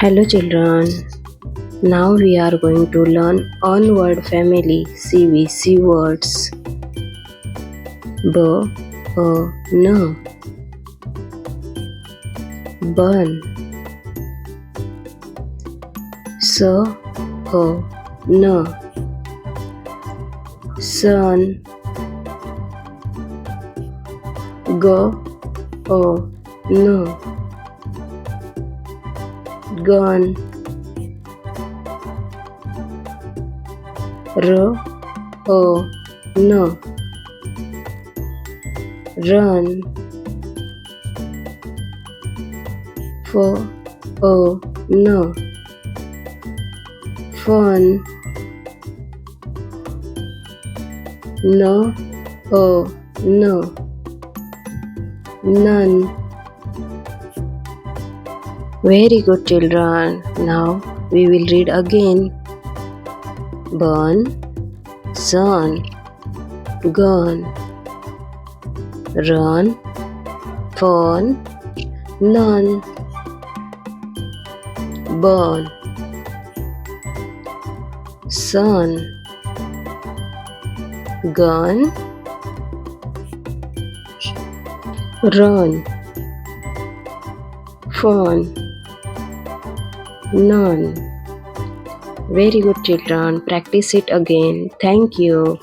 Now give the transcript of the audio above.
Hello children, now we are going to learn on word family CVC words. N, bun. N, sun. N, gun. N, run. N, fun. None. Very good children. Now we will read again. Bun, sun, gun, run, fun, none, burn, sun, gun, run, fun, none. Very good children. Practice it again. Thank you.